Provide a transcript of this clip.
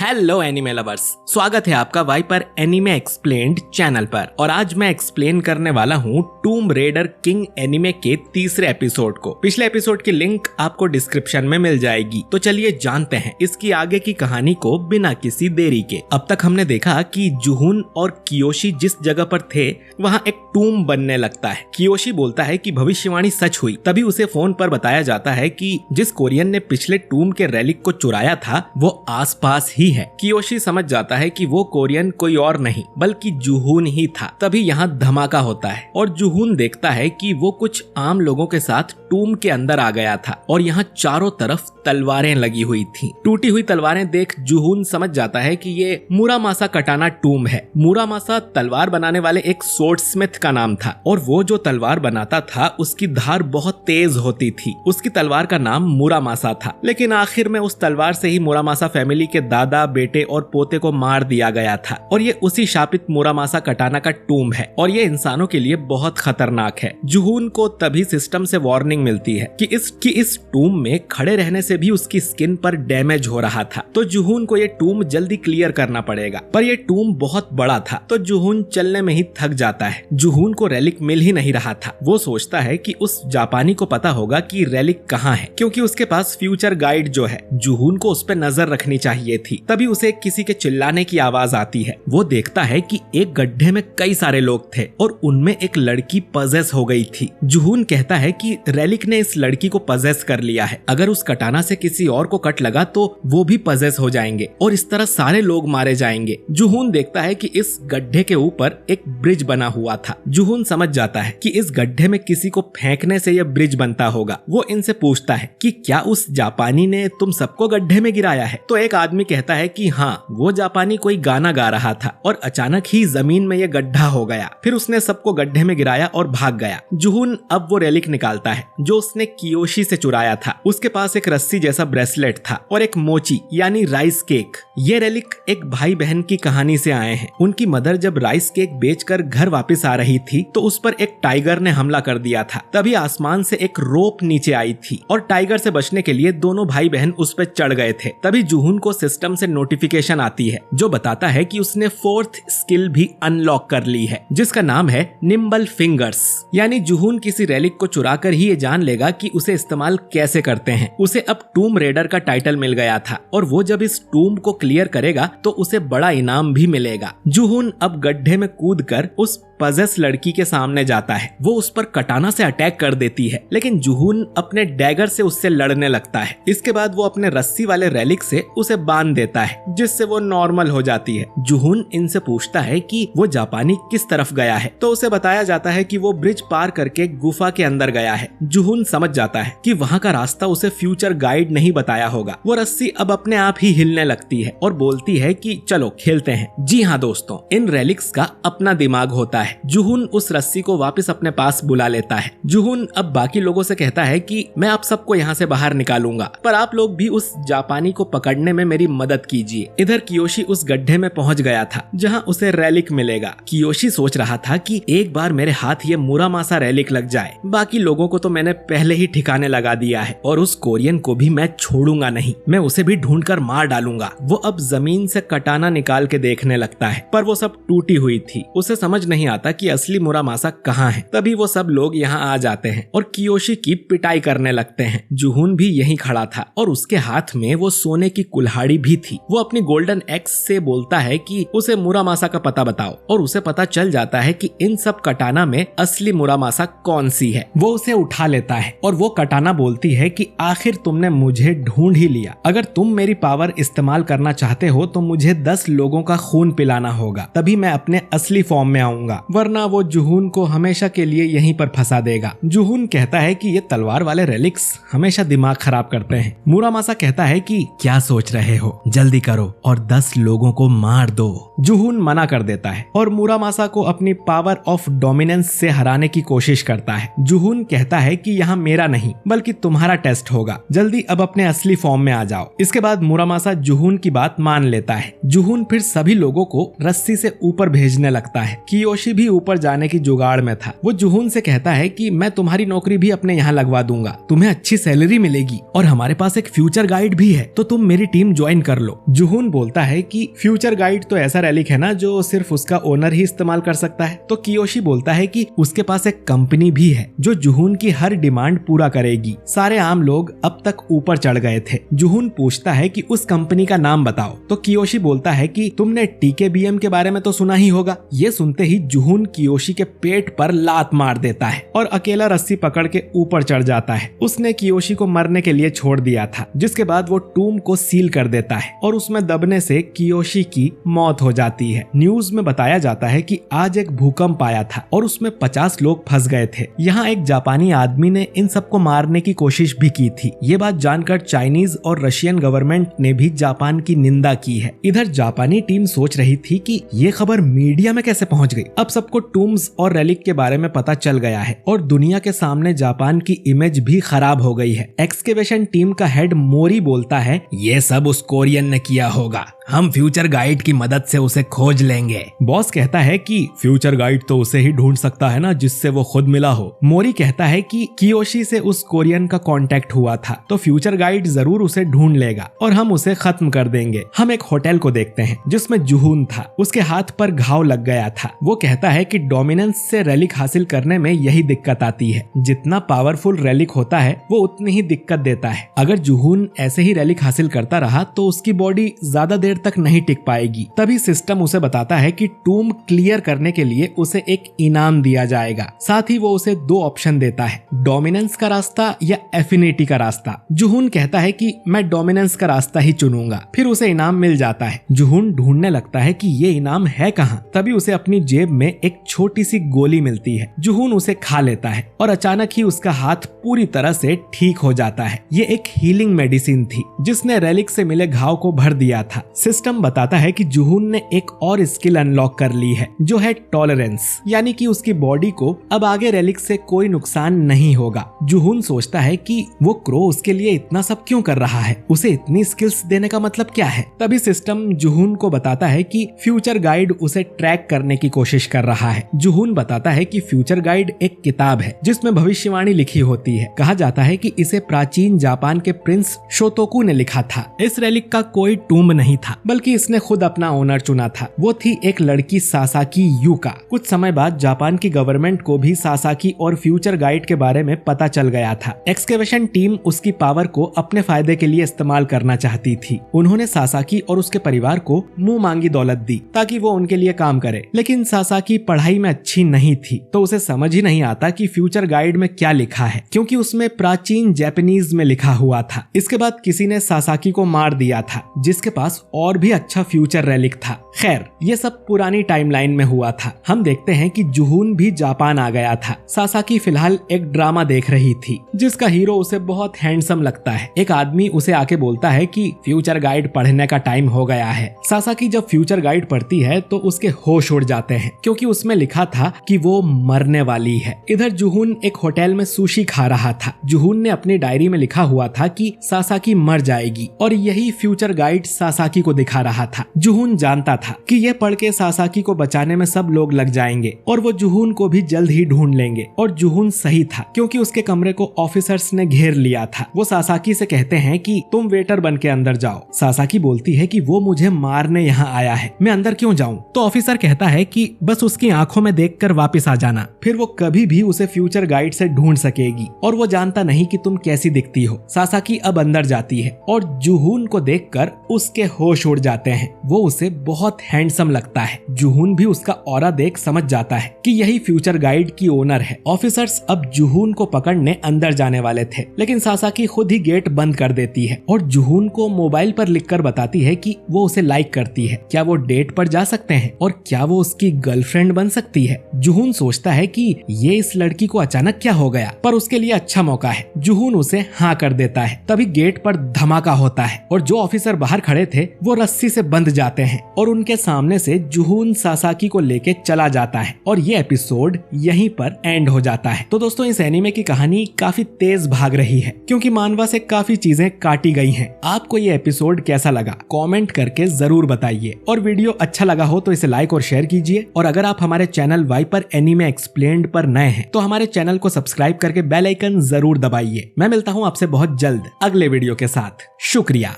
Hello anime lovers, स्वागत है आपका वाइपर एनिमे एक्सप्लेन्ड चैनल पर। और आज मैं एक्सप्लेन करने वाला हूँ टूम रेडर किंग एनिमे के तीसरे एपिसोड को। पिछले एपिसोड की लिंक आपको डिस्क्रिप्शन में मिल जाएगी। तो चलिए जानते हैं इसकी आगे की कहानी को बिना किसी देरी के। अब तक हमने देखा कि जुहुन और कियोशी जिस जगह पर थे वहाँ एक टूम बनने लगता है। कियोशी बोलता है कि भविष्यवाणी सच हुई। तभी उसे फोन पर बताया जाता है कि जिस कोरियन ने पिछले टूम के रेलिक को चुराया था वो आसपास ही है। कियोशी समझ जाता है कि वो कोरियन कोई और नहीं बल्कि जुहुन ही था। तभी यहाँ धमाका होता है और जुहुन देखता है कि वो कुछ आम लोगों के साथ टूम के अंदर आ गया था और यहाँ चारों तरफ तलवारें लगी हुई थी। टूटी हुई तलवारें देख जुहुन समझ जाता है कि ये मुरामासा कटाना टूम है। मुरामासा तलवार बनाने वाले एक स्वॉर्ड स्मिथ का नाम था और वो जो तलवार बनाता था उसकी धार बहुत तेज होती थी। उसकी तलवार का नाम मुरामासा था, लेकिन आखिर में उस तलवार से ही मुरामासा फैमिली के दादा, बेटे और पोते को मार दिया गया था। और ये उसी शापित मुरामासा कटाना का टूम है और ये इंसानों के लिए बहुत खतरनाक है। जुहुन को तभी सिस्टम से वार्निंग मिलती है कि इस टूम में खड़े रहने से भी उसकी स्किन पर डैमेज हो रहा था। तो जुहुन को ये टूम जल्दी क्लियर करना पड़ेगा। पर ये टूम बहुत बड़ा था तो जुहुन चलने में ही थक जाता है। जुहुन को रेलिक मिल ही नहीं रहा था। वो सोचता है कि उस जापानी को पता होगा कि रेलिक कहाँ है, क्योंकि उसके पास फ्यूचर गाइड जो है। जुहुन को उस पर नजर रखनी चाहिए थी। तभी उसे किसी के चिल्लाने की आवाज आती है। वो देखता है कि एक गड्ढे में कई सारे लोग थे और उनमें एक लड़की पजेस हो गई थी। जुहुन कहता है कि रेलिक ने इस लड़की को पजेस कर लिया है। अगर उस कटाना से किसी और को कट लगा तो वो भी पजेस हो जाएंगे और इस तरह सारे लोग मारे जाएंगे। जुहुन देखता है कि इस गड्ढे के ऊपर एक ब्रिज बना हुआ था। जुहुन समझ जाता है कि इस गड्ढे में किसी को फेंकने से यह ब्रिज बनता होगा। वो इनसे पूछता है कि क्या उस जापानी ने तुम सबको गड्ढे में गिराया है? तो एक आदमी कहता है कि हाँ, वो जापानी कोई गाना गा रहा था और अचानक ही जमीन में यह गड्ढा हो गया। फिर उसने सबको गड्ढे में गिराया और भाग गया। जुहुन अब वो रेलिक निकालता है जो उसने कियोशी से चुराया था। उसके पास एक रस्सी जैसा ब्रेसलेट था और एक मोची यानी राइस केक। ये रेलिक एक भाई बहन की कहानी से आए हैं। उनकी मदर जब राइस केक बेचकर घर वापस आ रही थी तो उस पर एक टाइगर ने हमला कर दिया था। तभी आसमान से एक रोप नीचे आई थी और टाइगर से बचने के लिए दोनों भाई बहन उस पर चढ़ गए थे। तभी जुहुन को सिस्टम से नोटिफिकेशन आती है जो बताता है कि उसने 4th स्किल भी अनलॉक कर ली है जिसका नाम है निम्बल फिंगर्स। यानी जुहुन किसी रेलिक को चुराकर ही ये जान लेगा कि उसे इस्तेमाल कैसे करते हैं। उसे अब टूम रेडर का टाइटल मिल गया था और वो जब इस टूम को क्लियर करेगा तो उसे बड़ा इनाम भी मिलेगा। जुहुन अब गड्ढे में कूदकर उस पजेस लड़की के सामने जाता है। वो उस पर कटाना से अटैक कर देती है, लेकिन जुहुन अपने डैगर से उससे लड़ने लगता है। इसके बाद वो अपने रस्सी वाले रेलिक से उसे बांध देता है जिससे वो नॉर्मल हो जाती है। जुहुन इनसे पूछता है कि वो जापानी किस तरफ गया है तो उसे बताया जाता है कि वो ब्रिज पार करके गुफा के अंदर गया है। जुहुन समझ जाता है कि वहाँ का रास्ता उसे फ्यूचर गाइड नहीं बताया होगा। वो रस्सी अब अपने आप ही हिलने लगती है और बोलती है कि चलो खेलते हैं। जी हाँ दोस्तों, इन रेलिक्स का अपना दिमाग होता है। जुहुन उस रस्सी को वापस अपने पास बुला लेता है। जुहुन अब बाकी लोगों से कहता है कि मैं आप सबको यहाँ से बाहर निकालूंगा, पर आप लोग भी उस जापानी को पकड़ने में मेरी मदद कीजिए। इधर कियोशी उस गड्ढे में पहुँच गया था जहाँ उसे रेलिक मिलेगा। कियोशी सोच रहा था कि एक बार मेरे हाथ ये मुरामासा रेलिक लग जाए, बाकी लोगों को तो मैंने पहले ही ठिकाने लगा दिया है और उस कोरियन को भी मैं छोड़ूंगा नहीं, मैं उसे भी ढूंढकर मार डालूंगा। वो अब जमीन से कटाना निकाल के देखने लगता है पर वो सब टूटी हुई थी। उसे समझ नहीं आता कि असली मुरामासा कहाँ है। तभी वो सब लोग यहाँ आ जाते हैं और कियोशी की पिटाई करने लगते हैं। जुहुन भी यहीं खड़ा था और उसके हाथ में वो सोने की कुल्हाड़ी भी थी। वो अपनी गोल्डन एक्स से बोलता है कि उसे मुरामासा का पता बताओ और उसे पता चल जाता है कि इन सब कटाना में असली मुरामासा कौन सी है। वो उसे उठा लेता है और वो कटाना बोलती है कि आखिर तुमने मुझे ढूंढ ही लिया। अगर तुम मेरी पावर इस्तेमाल करना चाहते हो तो मुझे 10 लोगों का खून पिलाना होगा, तभी मैं अपने असली फॉर्म में आऊंगा, वरना वो जुहुन को हमेशा के लिए यहीं पर फंसा देगा। जुहुन कहता है कि ये तलवार वाले रेलिक्स हमेशा दिमाग खराब करते हैं। मुरामासा कहता है कि क्या सोच रहे हो, जल्दी करो और 10 लोगों को मार दो। जुहून मना कर देता है और मुरामासा को अपनी पावर ऑफ डोमिनेंस से हराने की कोशिश करता है। जुहून कहता है कि यहाँ मेरा नहीं बल्कि तुम्हारा टेस्ट होगा, जल्दी अब अपने असली फॉर्म में आ जाओ। इसके बाद मुरामासा जुहून की बात मान लेता है। जुहून फिर सभी लोगों को रस्सी से ऊपर भेजने लगता है। कियोशी भी ऊपर जाने की जुगाड़ में था। वो जुहून से कहता है कि मैं तुम्हारी नौकरी भी अपने यहाँ लगवा दूंगा, तुम्हें अच्छी सैलरी मिलेगी और हमारे पास एक फ्यूचर गाइड भी है, तो तुम मेरी टीम ज्वाइन कर लो। जुहून बोलता है कि फ्यूचर गाइड तो ऐसा रेलिक है ना जो सिर्फ उसका ओनर ही इस्तेमाल कर सकता है। तो कियोशी बोलता है कि उसके पास एक कंपनी भी है जो जुहून की हर डिमांड पूरा करेगी। सारे आम लोग अब तक ऊपर चढ़ गए थे। जुहून पूछता है कि उस कंपनी का नाम बताओ। तो कियोशी बोलता है कि तुमने टीकेबीएम के बारे में तो सुना ही होगा। ये सुनते ही जुहून कियोशी के पेट पर लात मार देता है और अकेला रस्सी पकड़ के ऊपर चढ़ जाता है। उसने कियोशी को मरने के लिए छोड़ दिया था, जिसके बाद वो टूम को सील कर देता है और उसमें दबने से कियोशी की मौत हो जाती है। न्यूज में बताया जाता है कि आज एक भूकंप आया था और उसमें 50 लोग फंस गए थे। यहाँ एक जापानी आदमी ने इन सबको मारने की कोशिश भी की थी। ये बात जानकर चाइनीज और रशियन गवर्नमेंट ने भी जापान की निंदा की है। इधर जापानी टीम सोच रही थी कि ये खबर मीडिया में कैसे पहुंच गई। अब सबको टूम्स और रेलिक के बारे में पता चल गया है और दुनिया के सामने जापान की इमेज भी खराब हो गई है। एक्सकेवेशन टीम का हेड मोरी बोलता है, ये सब उस कोरियन ने किया होगा, हम फ्यूचर गाइड की मदद से उसे खोज लेंगे। बॉस कहता है कि फ्यूचर गाइड तो उसे ही ढूंढ सकता है ना जिससे वो खुद मिला हो। मोरी कहता है कि कियोशी से उस कोरियन का कांटेक्ट हुआ था, तो फ्यूचर गाइड जरूर उसे ढूंढ लेगा और हम उसे खत्म कर देंगे। हम एक होटल को देखते हैं जिसमें जुहून था, उसके हाथ पर घाव लग गया था। वो कहता है कि डोमिनेंस से रेलिक हासिल करने में यही दिक्कत आती है, जितना पावरफुल रेलिक होता है वो उतनी ही दिक्कत देता है। अगर जुहून ऐसे ही रेलिक हासिल करता रहा तो उसकी बॉडी ज्यादा देर तक नहीं टिक पाएगी। तभी सिस्टम उसे बताता है कि टूम क्लियर करने के लिए उसे एक इनाम दिया जाएगा। साथ ही वो उसे 2 ऑप्शन देता है, डोमिनेंस का रास्ता या एफिनिटी का रास्ता। जुहून कहता है कि मैं डोमिनेंस का रास्ता ही चुनूंगा। फिर उसे इनाम मिल जाता है। जुहून ढूंढने लगता है कि ये इनाम है कहाँ। तभी उसे अपनी जेब में एक छोटी सी गोली मिलती है। जुहून उसे खा लेता है और अचानक ही उसका हाथ पूरी तरह से ठीक हो जाता है। ये एक हीलिंग मेडिसिन थी जिसने रेलिक से मिले घाव को भर दिया था। सिस्टम बताता है कि जुहून ने एक और स्किल अनलॉक कर ली है जो है टॉलरेंस, यानी कि उसकी बॉडी को अब आगे रेलिक से कोई नुकसान नहीं होगा। जुहून सोचता है कि वो क्रो उसके लिए इतना सब क्यों कर रहा है, उसे इतनी स्किल्स देने का मतलब क्या है। तभी सिस्टम जुहून को बताता है कि फ्यूचर गाइड उसे ट्रैक करने की कोशिश कर रहा है। जुहून बताता है कि फ्यूचर गाइड एक किताब है जिसमें भविष्यवाणी लिखी होती है। कहा जाता है कि इसे प्राचीन जापान के प्रिंस शोतोकू ने लिखा था। इस रेलिक का कोई टूम्ब नहीं था बल्कि इसने खुद अपना ओनर चुना था। वो थी एक लड़की सासाकी यूका। कुछ समय बाद जापान की गवर्नमेंट को भी सासाकी और फ्यूचर गाइड के बारे में पता चल गया था। एक्सकेवेशन टीम उसकी पावर को अपने फायदे के लिए इस्तेमाल करना चाहती थी। उन्होंने सासाकी और उसके परिवार को मुंह मांगी दौलत दी ताकि वो उनके लिए काम करे। लेकिन सासाकी पढ़ाई में अच्छी नहीं थी तो उसे समझ ही नहीं आता कि फ्यूचर गाइड में क्या लिखा है, क्योंकि उसमें प्राचीन जापानीज में लिखा हुआ था। इसके बाद किसी ने सासाकी को मार दिया था जिसके पास और भी अच्छा फ्यूचर रेलिक था। खैर, ये सब पुरानी टाइमलाइन में हुआ था। हम देखते हैं कि जुहून भी जापान आ गया था। सासाकी फिलहाल एक ड्रामा देख रही थी जिसका हीरो उसे बहुत हैंडसम लगता है। एक आदमी उसे आके बोलता है कि फ्यूचर गाइड पढ़ने का टाइम हो गया है। सासाकी जब फ्यूचर गाइड पढ़ती है तो उसके होश उड़ जाते हैं क्योंकि उसमें लिखा था कि वो मरने वाली है। इधर जुहून एक होटल में सुशी खा रहा था। जुहून ने अपनी डायरी में लिखा हुआ था कि सासाकी मर जाएगी और यही फ्यूचर गाइड सासाकी को दिखा रहा था। जुहून जानता था कि ये पढ़ के सासाकी को बचाने में सब लोग लग जाएंगे और वो जुहून को भी जल्द ही ढूंढ लेंगे। और जुहून सही था क्योंकि उसके कमरे को ऑफिसर्स ने घेर लिया था। वो सासाकी से कहते हैं कि तुम वेटर बन के अंदर जाओ। सासाकी बोलती है कि वो मुझे मारने यहाँ आया है, मैं अंदर क्यों जाऊँ। तो ऑफिसर कहता है कि बस उसकी आंखों में देखकर वापस आ जाना, फिर वो कभी भी उसे फ्यूचर गाइड से ढूंढ सकेगी और वो जानता नहीं कि तुम कैसी दिखती हो। सासाकी अब अंदर जाती है और जुहून को देखकर उसके होश उड़ जाते हैं। वो उसे बहुत हैंडसम लगता है। जुहून भी उसका ऑरा देख समझ जाता है कि यही फ्यूचर गाइड की ओनर है। ऑफिसर्स अब जुहून को पकड़ने अंदर जाने वाले थे, लेकिन सासाकी खुद ही गेट बंद कर देती है और जुहून को मोबाइल पर लिखकर बताती है कि वो उसे लाइक करती है। क्या वो डेट पर जा सकते हैं और क्या वो उसकी गर्लफ्रेंड बन सकती है। जुहून सोचता है कि ये इस लड़की को अचानक क्या हो गया, पर उसके लिए अच्छा मौका है। जुहून उसे हाँ कर देता है। तभी गेट पर धमाका होता है और जो ऑफिसर बाहर खड़े थे वो रस्सी से बंध जाते हैं और उनके सामने से जुहून सासाकी को लेके चला जाता है और ये एपिसोड यहीं पर एंड हो जाता है। तो दोस्तों इस एनीमे की कहानी काफी तेज भाग रही है क्योंकि मानवा से काफी चीजें काटी गई हैं। आपको ये एपिसोड कैसा लगा कमेंट करके जरूर बताइए और वीडियो अच्छा लगा हो तो इसे लाइक और शेयर कीजिए। और अगर आप हमारे चैनल वाइपर एनीमे एक्सप्लेन्ड पर नए हैं तो हमारे चैनल को सब्सक्राइब करके बेल आइकन जरूर दबाइए। मैं मिलता हूँ आपसे बहुत जल्द अगले वीडियो के साथ। शुक्रिया।